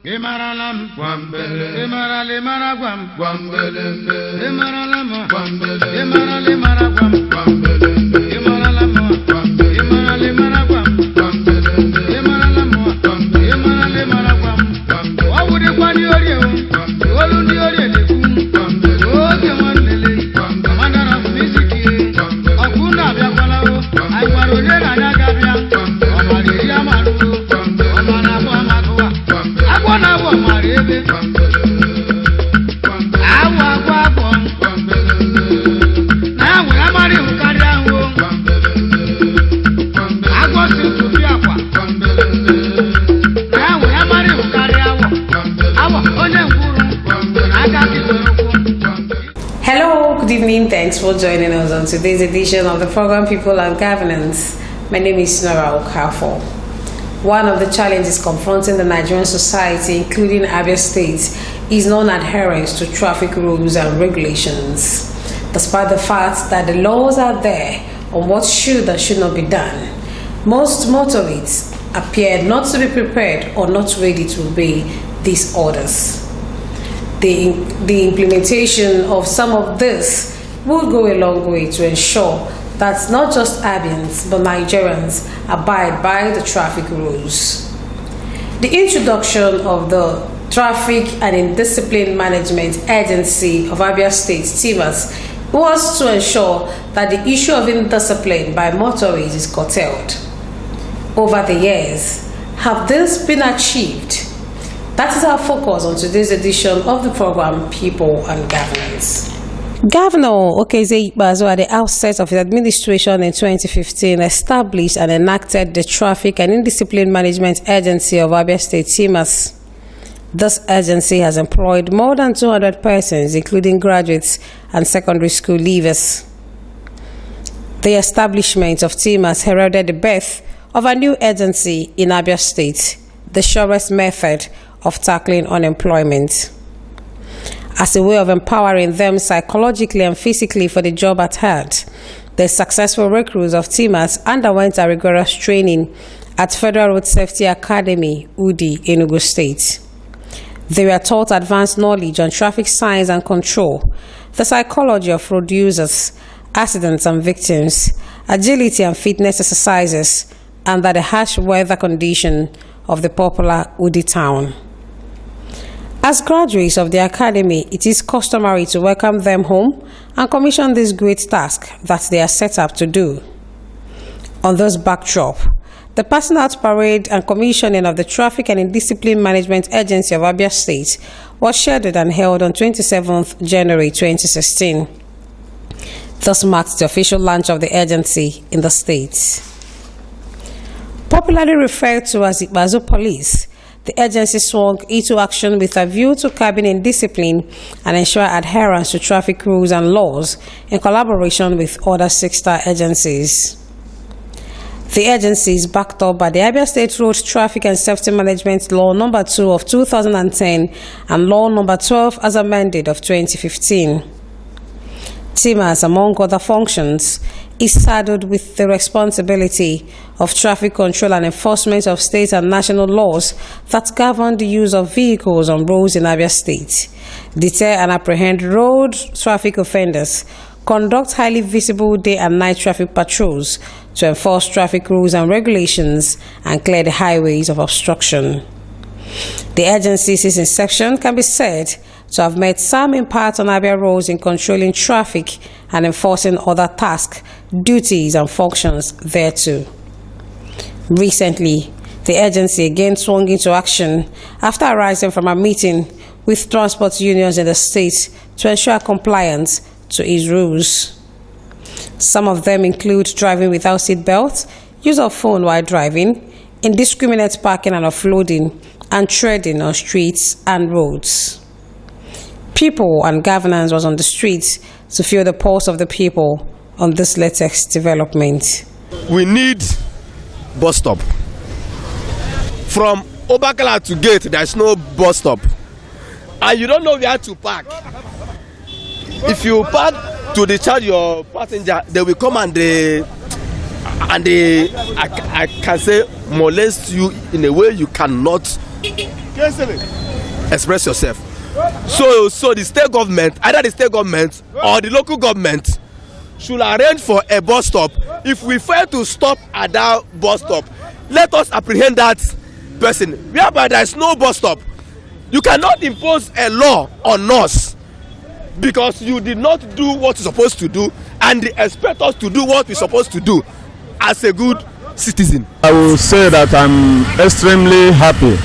Imaralam, Imaralimaragam, Imaralam, Imaralimaragam, Imaralam, Imaralimaragam, Imaralam, what would you want you? What would you Hello, good evening. Thanks for joining us on today's edition of the program People and Governance. My name is Nora Okafo. One of the challenges confronting the Nigerian society, including Abia State, is non-adherence to traffic rules and regulations. Despite the fact that the laws are there on what should and should not be done, most motorists appear not to be prepared or not ready to obey these orders. The implementation of some of this will go a long way to ensure that not just Abians but Nigerians abide by the traffic rules. The introduction of the Traffic and Indiscipline Management Agency of Abia State, TIMAS, was to ensure that the issue of indiscipline by motorists is curtailed. Over the years, have this been achieved? That is our focus on today's edition of the program People and Governance. Governor Okezie Ikpeazu, at the outset of his administration in 2015, established and enacted the Traffic and Indiscipline Management Agency of Abia State, TIMAS. This agency has employed more than 200 persons, including graduates and secondary school leavers. The establishment of TIMAS heralded the birth of a new agency in Abia State, the surest method of tackling unemployment. As a way of empowering them psychologically and physically for the job at hand, the successful recruits of TIMAS underwent a rigorous training at Federal Road Safety Academy, UDI, Enugu State. They were taught advanced knowledge on traffic signs and control, the psychology of road users, accidents and victims, agility and fitness exercises, under the harsh weather condition of the popular UDI town. As graduates of the academy, it is customary to welcome them home and commission this great task that they are set up to do. On this backdrop, the passing out parade and commissioning of the Traffic and Indiscipline Management Agency of Abia State was scheduled and held on 27th January 2016. This marks the official launch of the agency in the state. Popularly referred to as Ikpeazu Police, the agency swung into action with a view to curbing discipline and ensure adherence to traffic rules and laws in collaboration with other sister agencies. The agency is backed up by the Abia State Road Traffic and Safety Management Law No. 2 of 2010 and Law No. 12 as amended of 2015. TIMAS, among other functions, is saddled with the responsibility of traffic control and enforcement of state and national laws that govern the use of vehicles on roads in Abia State, deter and apprehend road traffic offenders, conduct highly visible day and night traffic patrols to enforce traffic rules and regulations, and clear the highways of obstruction. The agency, since inception, can be said to have made some impact on Abia roads in controlling traffic and enforcing other tasks, duties, and functions thereto. Recently, the agency again swung into action after arising from a meeting with transport unions in the state to ensure compliance to its rules. Some of them include driving without seat belts, use of phone while driving, indiscriminate parking and offloading, and treading on streets and roads. People and Governance was on the streets to feel the pulse of the people on this latest development. We need bus stop. From Obakala to Gate, there's no bus stop. And you don't know where to park. If you park to discharge your passenger, they will come and I can say molest you in a way you cannot express yourself. So the state government, either the state government or the local government, should arrange for a bus stop. If we fail to stop at that bus stop, let us apprehend that person. Whereby there is no bus stop, you cannot impose a law on us because you did not do what you're supposed to do, and they expect us to do what we're supposed to do as a good citizen. I will say that I'm extremely happy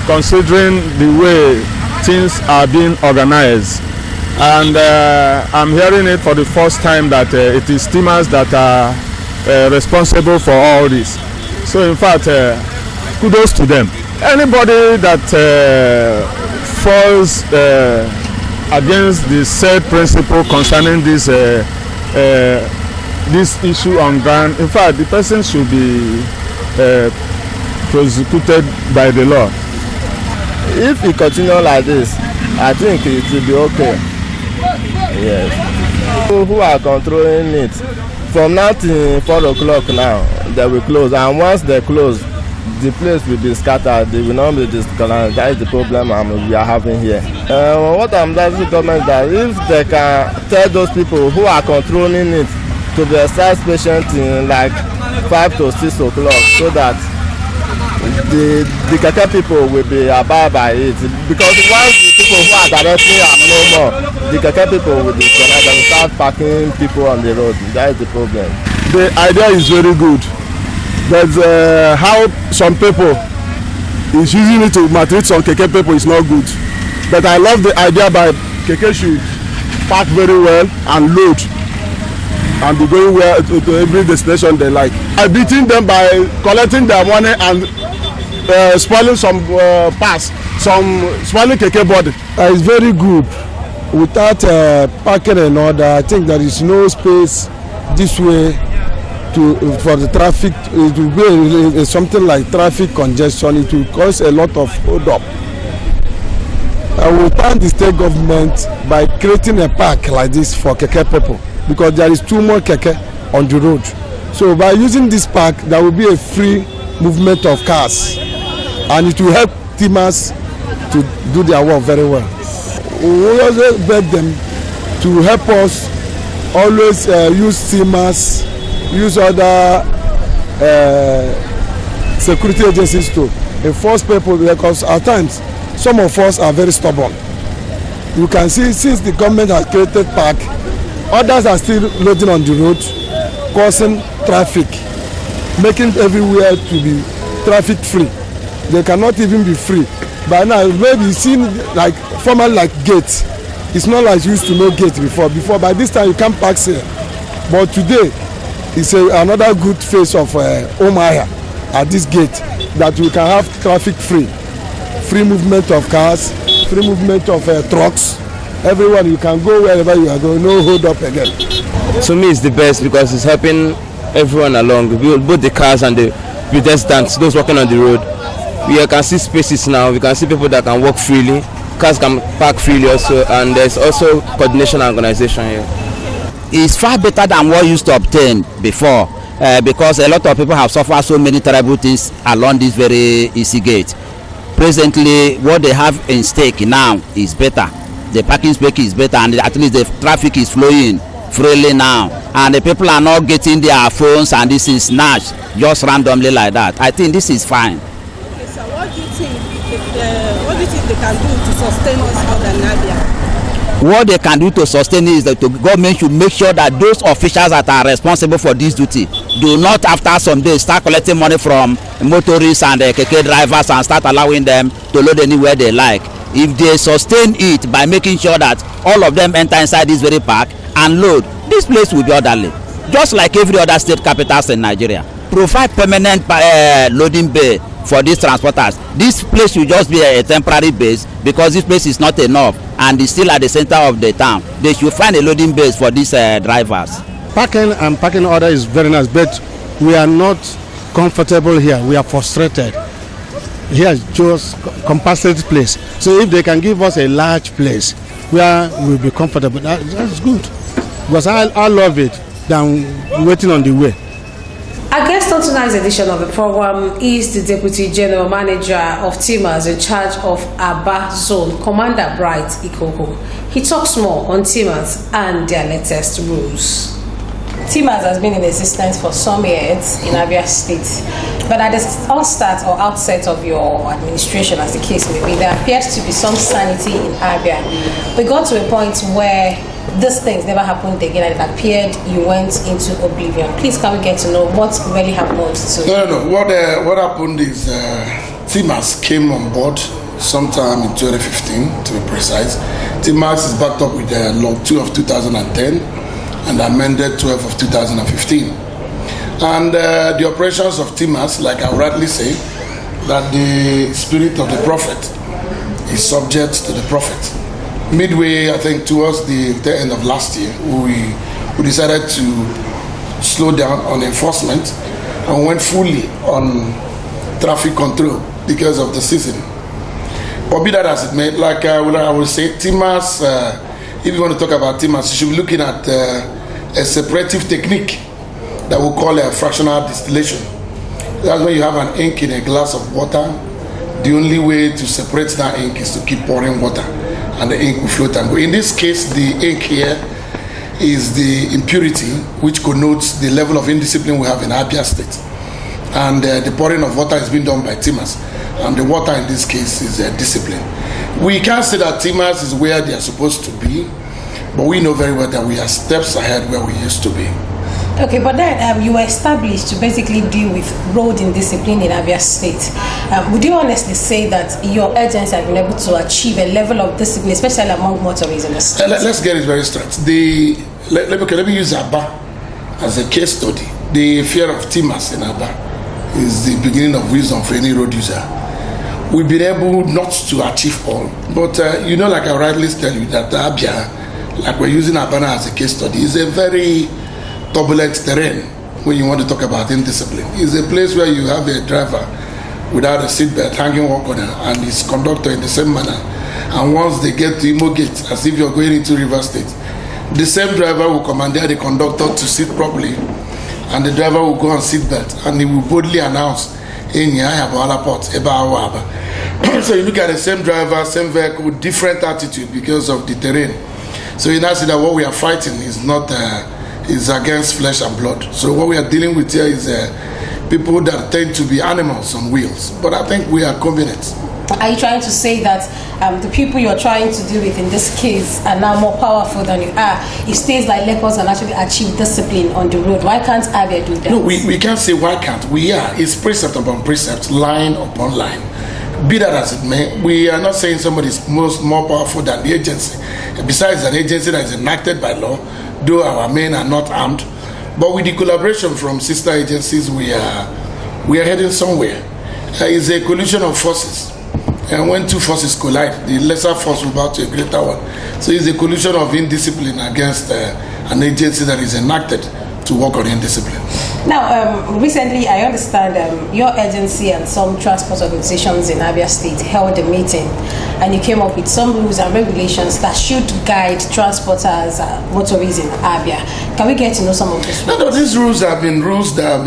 considering the way things are being organized, and I'm hearing it for the first time that it is steamers that are responsible for all this. So in fact, kudos to them. Anybody that falls against the said principle concerning this issue on ground, in fact, the person should be prosecuted by the law. If we continue like this, I think it will be okay. Yes. People who are controlling it, from now till 4 o'clock now, they will close, and once they close, the place will be scattered. They will not be disconnected. That is the problem we are having here. What I'm asking the government that if they can tell those people who are controlling it to be exercise patient in like 5 to 6 o'clock, so that the keke people will be abide by it. Because once the people who are directly are no more, the keke people will disconnect and start parking people on the road. That is the problem. The idea is very good, but how some people is using it to maltreat some keke people is not good. But I love the idea by keke should park very well and load and be going well to every destination they like. I'm beating them by collecting their money and spoiling some parts, spoiling keke body. It's very good. Without parking and order, I think there is no space this way for the traffic. It will be something like traffic congestion. It will cause a lot of hold up. I will thank the state government by creating a park like this for keke people, because there is too much keke on the road. So by using this park, there will be a free movement of cars, and it will help teamers to do their work very well. We also beg them to help us always use teamers, use other security agencies to enforce people, because at times some of us are very stubborn. You can see since the government has created park, others are still loading on the road, causing traffic, making everywhere to be traffic free. They cannot even be free. By now, maybe seen like formerly like gate. It's not like you used to know gate before. By this time you can't park here. But today, it's another good face of Omaya at this gate, that we can have traffic free movement of cars, free movement of trucks. Everywhere you can go wherever you are going, no hold up again. To me, it's the best because it's helping everyone along, both the cars and the pedestrians, those walking on the road. We can see spaces now. We can see people that can walk freely. Cars can park freely also, and there's also coordination and organization here. It's far better than what used to obtain before, because a lot of people have suffered so many terrible things along this very easy gate. Presently, what they have in stake now is better. The parking space is better, and at least the traffic is flowing freely now, and the people are not getting their phones and this is snatched just randomly like that. I think this is fine. Okay, so what do you think they can do to sustain this modern Abia? What they can do to sustain it is that the government should make sure that those officials that are responsible for this duty do not, after some days, start collecting money from motorists and keke drivers and start allowing them to load anywhere they like. If they sustain it by making sure that all of them enter inside this very park and load, this place will be orderly, just like every other state capitals in Nigeria. Provide permanent loading bay for these transporters. This place will just be a temporary base because this place is not enough and it's still at the center of the town. They should find a loading base for these drivers. Parking and parking order is very nice, but we are not comfortable here. We are frustrated. Here is just compacted place. So if they can give us a large place where we'll be comfortable, that's good. Because I love it than waiting on the way. Our guest guest on tonight's edition of the program is the Deputy General Manager of Timas in charge of Aba Zone, Commander Bright Ikoko. He talks more on Timas and their latest rules. Timas has been in existence for some years in Abia State, but at the onset or outset of your administration, as the case may be, there appears to be some sanity in Abia. We got to a point where these things never happened again, and it appeared you went into oblivion. Please, can we get to know what really happened to No. What happened is Timas came on board sometime in 2015, to be precise. Timas is backed up with Law 2 of 2010 and amended 12 of 2015. And the operations of Timas, like I rightly say, that the spirit of the prophet is subject to the prophet. Midway, I think, towards the end of last year, we decided to slow down on enforcement and went fully on traffic control because of the season. But be that as it may, like I would say, Timas, if you want to talk about Timas, you should be looking at a separative technique that we call a fractional distillation. That's when you have an ink in a glass of water. The only way to separate that ink is to keep pouring water, and the ink will float and go. In this case, the ink here is the impurity, which connotes the level of indiscipline we have in Abia State. And the pouring of water is being done by Timas, and the water in this case is discipline. We can't say that Timas is where they are supposed to be, but we know very well that we are steps ahead where we used to be. Okay, but then you were established to basically deal with road indiscipline in Abia State. Would you honestly say that your agency have been able to achieve a level of discipline, especially among motorists in the state? Let's get it very straight. Let me use Aba as a case study. The fear of Timas in Aba is the beginning of wisdom for any road user. We've been able not to achieve all, but like I rightly tell you, that Abia, like we're using Abana as a case study, is a very turbulent terrain when you want to talk about indiscipline. It's a place where you have a driver without a seatbelt hanging one corner and his conductor in the same manner. And once they get to Imo Gate, as if you're going into River State, the same driver will command the conductor to sit properly, and the driver will go on seatbelt, and he will boldly announce, so you look at the same driver, same vehicle, with different attitude because of the terrain. So you now see that what we are fighting is not is against flesh and blood. So what we are dealing with here is people that tend to be animals on wheels. But I think we are convenient. Are you trying to say that the people you're trying to deal with in this case are now more powerful than you are? If states like Lagos can actually achieve discipline on the road, why can't Abia do that? No, we can't say why can't. We are. It's precept upon precept, line upon line. Be that as it may, we are not saying somebody is more powerful than the agency. Besides, an agency that is enacted by law, though our men are not armed, but with the collaboration from sister agencies, we are heading somewhere. It's a collision of forces, and when two forces collide, the lesser force will bow to a greater one. So it's a collision of indiscipline against an agency that is enacted to work on indiscipline. Now, recently, I understand your agency and some transport organizations in Abia State held a meeting, and you came up with some rules and regulations that should guide transporters, motorists in Abia. Can we get to know some of these rules? No, these rules have been rules that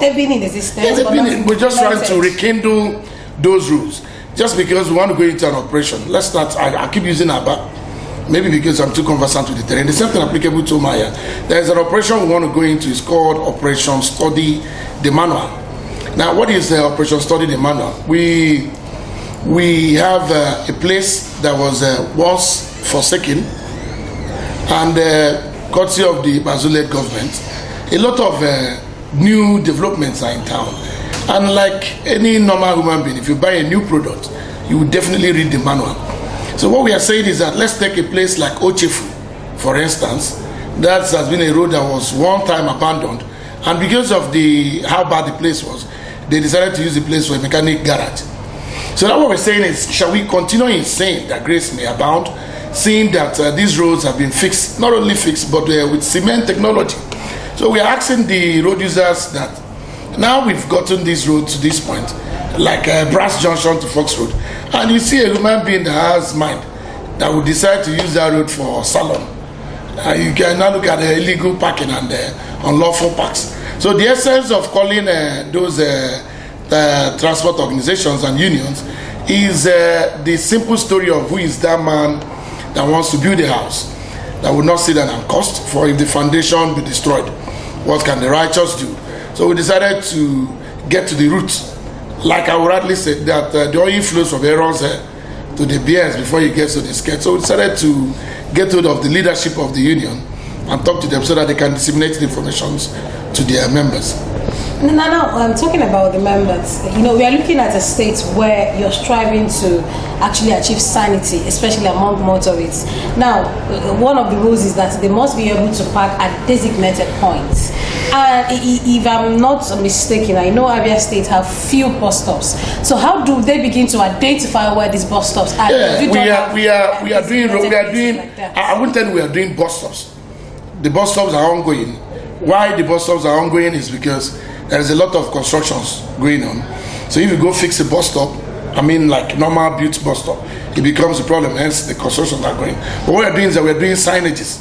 they've been in existence. Yeah, we're just trying to rekindle those rules. Just because we want to go into an operation, let's start. I keep using Aba. Maybe because I'm too conversant with the terrain. The same thing applicable to Maya. There is an operation we want to go into. It's called Operation Study the Manual. Now, what is Operation Study the Manual? We have a place that was once forsaken, and courtesy of the Bazule government, a lot of new developments are in town. And like any normal human being, if you buy a new product, you will definitely read the manual. So what we are saying is that let's take a place like Ochefu, for instance. That has been a road that was one time abandoned, and because of how bad the place was, they decided to use the place for a mechanic garage. So now what we're saying is, shall we continue in saying that grace may abound, seeing that these roads have been fixed, not only fixed, but with cement technology. So we are asking the road users that now we've gotten this road to this point, like Brass Junction to Fox Road, and you see a human being that has mind that will decide to use that road for salon. You can now look at the illegal parking and the unlawful parks. So the essence of calling those transport organizations and unions is the simple story of who is that man that wants to build a house that will not sit down and cost, for if the foundation be destroyed, what can the righteous do? So we decided to get to the root. Like I would rightly say, that the oil flows from Aaron's to the bears before he gets to the skirt. So we decided to get hold of the leadership of the union and talk to them so that they can disseminate the information to their members. Now, I'm talking about the members. We are looking at a state where you're striving to actually achieve sanity, especially among motorists. Now, one of the rules is that they must be able to park at designated points. And if I'm not mistaken, I know Abia State have few bus stops. So how do they begin to identify where these bus stops are? Yeah, we are doing. I wouldn't tell you we are doing bus stops. The bus stops are ongoing. Why the bus stops are ongoing is because there is a lot of constructions going on. So if you go fix a bus stop, like normal built bus stop, it becomes a problem, hence the constructions are going. But what we're doing is that we're doing signages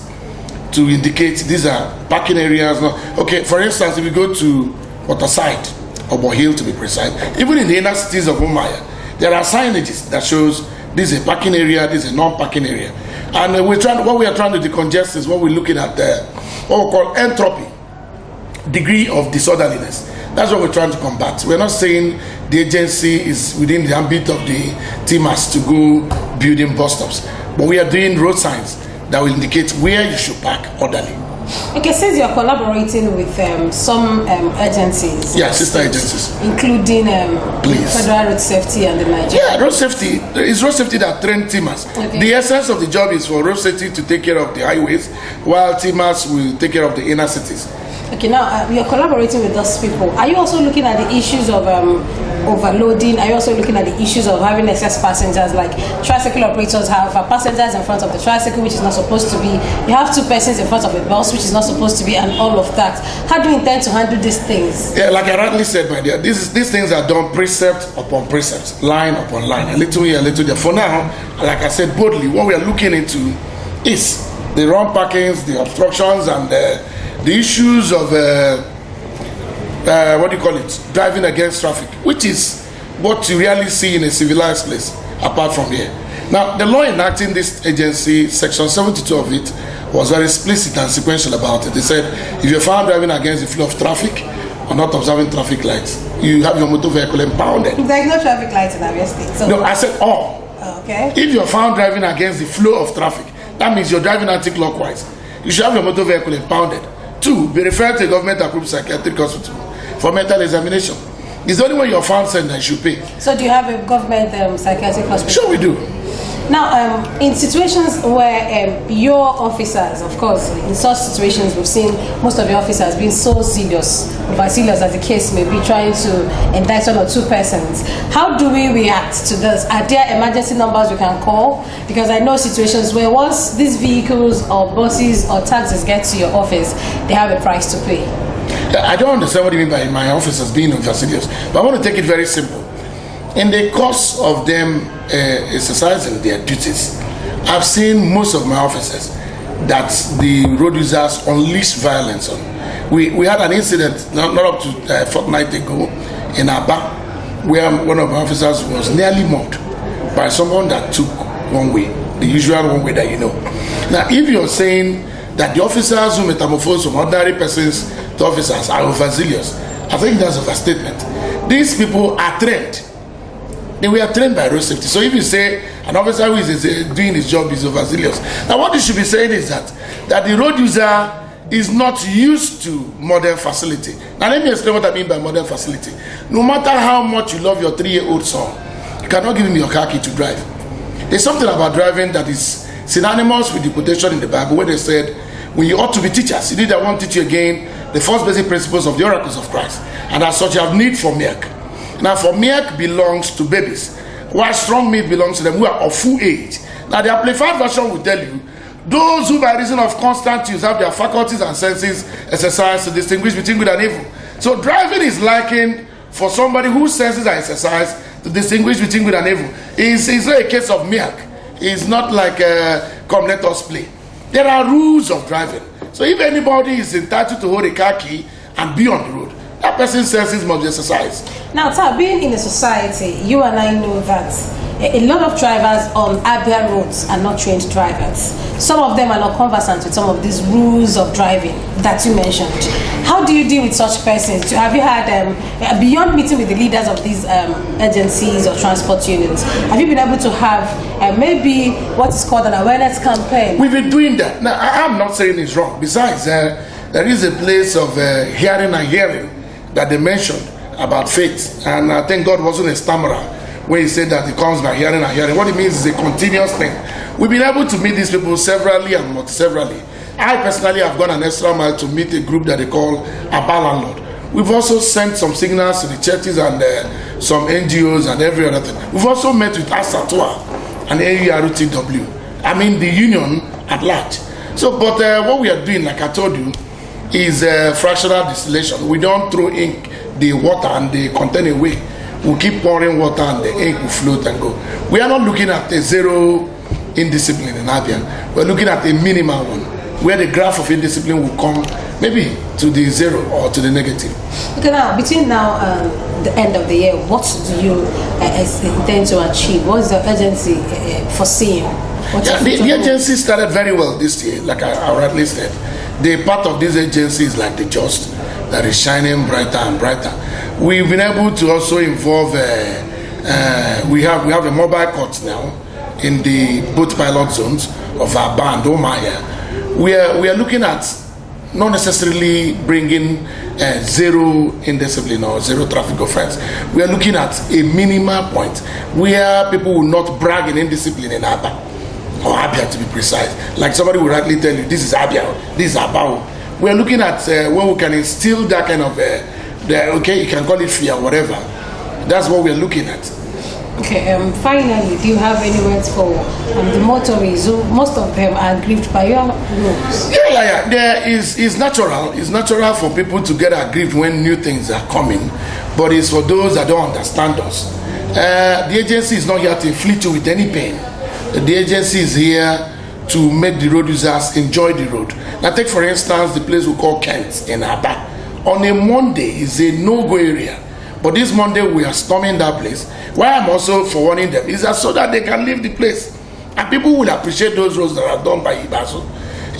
to indicate these are parking areas. Okay, for instance, if you go to Waterside, or Bohill to be precise, even in the inner cities of Umaya, there are signages that shows this is a parking area, this is a non-parking area. And what we are trying to decongest is what we're looking at there, what we call entropy, degree of disorderliness. That's what we're trying to combat. We're not saying the agency is within the ambit of the TMAS to go building bus stops, but we are doing road signs that will indicate where you should park orderly. Okay, since you're collaborating with some agencies. Yeah, sister agencies. Including Federal Road Safety and the Nigerian. Yeah, road safety. It's road safety that train TMAS. Okay. The essence of the job is for road safety to take care of the highways, while TMAS will take care of the inner cities. Okay, now you're collaborating with those people. Are you also looking at the issues of overloading? Are you also looking at the issues of having excess passengers? Like tricycle operators have passengers in front of the tricycle, which is not supposed to be. You have two persons in front of a bus, which is not supposed to be, and all of that. How do you intend to handle these things? Yeah, like I rightly said, my dear, these things are done precept upon precept, line upon line, a little here, a little there. For now, like I said boldly, what we are looking into is the wrong parkings, the obstructions, and the issues of driving against traffic, which is what you really see in a civilized place apart from here. Now, the law enacting this agency, section 72 of it, was very explicit and sequential about it. They said if you're found driving against the flow of traffic or not observing traffic lights, you have your motor vehicle impounded. There's no traffic lights in Abia State. So no, I said all. Okay. If you're found driving against the flow of traffic, that means you're driving anti-clockwise. You should have your motor vehicle impounded. 2, be referred to a government-approved psychiatric hospital for mental examination. It's the only way you're found saying that you should pay. So do you have a government psychiatric hospital? Sure we do. Now, in situations where your officers, of course, in such situations, we've seen most of your officers being so zealous, overzealous as the case may be, trying to indict 1 or 2 persons. How do we react to this? Are there emergency numbers we can call? Because I know situations where once these vehicles or buses or taxis get to your office, they have a price to pay. I don't understand what you mean by my officers being overzealous, but I want to take it very simple. In the course of them exercising their duties, I've seen most of my officers that the road users unleash violence on. We had an incident not up to a fortnight ago in Aba, where one of my officers was nearly mobbed by someone that took one way, the usual one way that you know. Now, if you're saying that the officers who metamorphose from ordinary persons to officers are overzealous, I think that's an overstatement. These people are trained. They were trained by road safety. So if you say an officer who is doing his job is overzealous, now what you should be saying is that the road user is not used to modern facility. Now let me explain what I mean by modern facility. No matter how much you love your 3-year-old son, you cannot give him your car key to drive. There's something about driving that is synonymous with the quotation in the Bible where they said, when you ought to be teachers, you need that one teach you again the first basic principles of the oracles of Christ. And as such, you have need for milk. Now, for milk belongs to babies, while strong meat belongs to them who are of full age. Now, the amplified version will tell you, those who by reason of constant use have their faculties and senses exercised to distinguish between good and evil. So, driving is likened for somebody whose senses are exercised to distinguish between good and evil. It's not a case of milk. It's not like, come, let us play. There are rules of driving. So, if anybody is entitled to hold a car key and be on the road. That person's senses must be exercised. Now, Tar, being in a society, you and I know that a lot of drivers on Abia roads are not trained drivers. Some of them are not conversant with some of these rules of driving that you mentioned. How do you deal with such persons? Have you had, beyond meeting with the leaders of these agencies or transport unions, have you been able to have maybe what is called an awareness campaign? We've been doing that. Now, I'm not saying it's wrong. Besides, there is a place of hearing and hearing that they mentioned about faith. And I think God wasn't a stammerer when he said that it comes by hearing and hearing. What it means is a continuous thing. We've been able to meet these people severally and multi-severally. I personally have gone an extra mile to meet a group that they call Abba Landlord. We've also sent some signals to the churches and some NGOs and every other thing. We've also met with ASATOA and AURTW. I mean the union at large. So, but what we are doing, like I told you, is fractional distillation. We don't throw ink, the water and the content away. We keep pouring water and the ink will float and go. We are not looking at a zero indiscipline in Abia. We're looking at a minimal one, where the graph of indiscipline will come maybe to the zero or to the negative. Okay, now, between now and the end of the year, what do you intend to achieve? What is the agency foreseeing? The agency started very well this year, like I rightly said. The part of this agency is like the just that is shining brighter and brighter. We've been able to also involve, we have a mobile court now in the both pilot zones of our band, Omaya. We are looking at not necessarily bringing zero indiscipline or zero traffic offense. We are looking at a minimal point where people will not brag in indiscipline in Abba. Or Abia to be precise. Like somebody will rightly tell you, this is Abia, this is Abao. We are looking at where we can instill that kind of, okay, you can call it fear, whatever. That's what we are looking at. Okay, finally, do you have any words for the motorists who most of them are aggrieved by your rules? Yeah. It's natural. It's natural for people to get aggrieved when new things are coming, but it's for those that don't understand us. The agency is not here to inflict you with any pain. The agency is here to make the road users enjoy the road. Now take for instance the place we call Kent in Abba. On a Monday is a no-go area, but this Monday we are storming that place. Why I'm also forwarding them is that so that they can leave the place, and people will appreciate those roads that are done by Ibaso.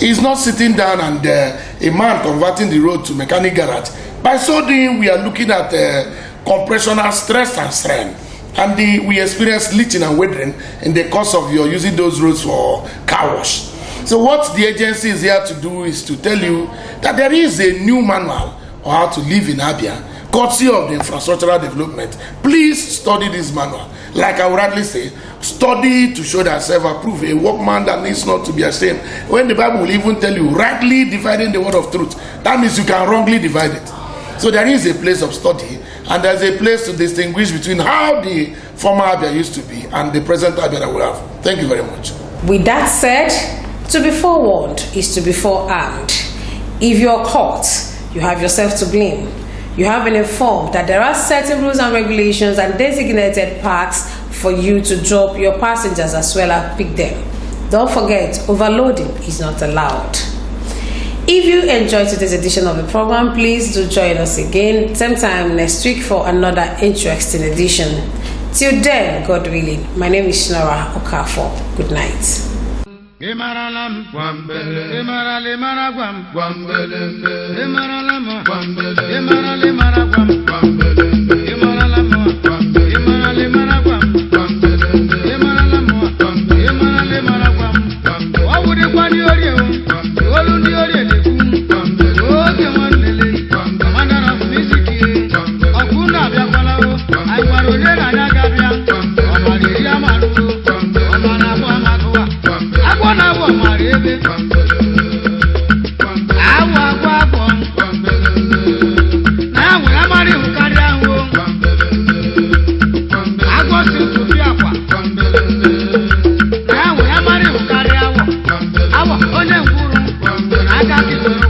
It's not sitting down and a man converting the road to mechanic garage. By so doing, we are looking at compressional stress and strain. And we experience leaching and weathering in the course of your using those roads for car wash. So what the agency is here to do is to tell you that there is a new manual on how to live in Abia, courtesy of the infrastructural development. Please study this manual. Like I would rightly say, study to show that self-approve, a workman that needs not to be ashamed. When the Bible will even tell you, rightly dividing the word of truth, that means you can wrongly divide it. So there is a place of study, and there's a place to distinguish between how the former Abia used to be and the present Abia that we have. Thank you very much. With that said, to be forewarned is to be forearmed. If you're caught, you have yourself to blame. You have been informed that there are certain rules and regulations and designated parks for you to drop your passengers as well as pick them. Don't forget, overloading is not allowed. If you enjoyed today's edition of the program, please do join us again same time next week for another interesting edition. Till then, God willing, my name is Nora Okafor. Good night. I got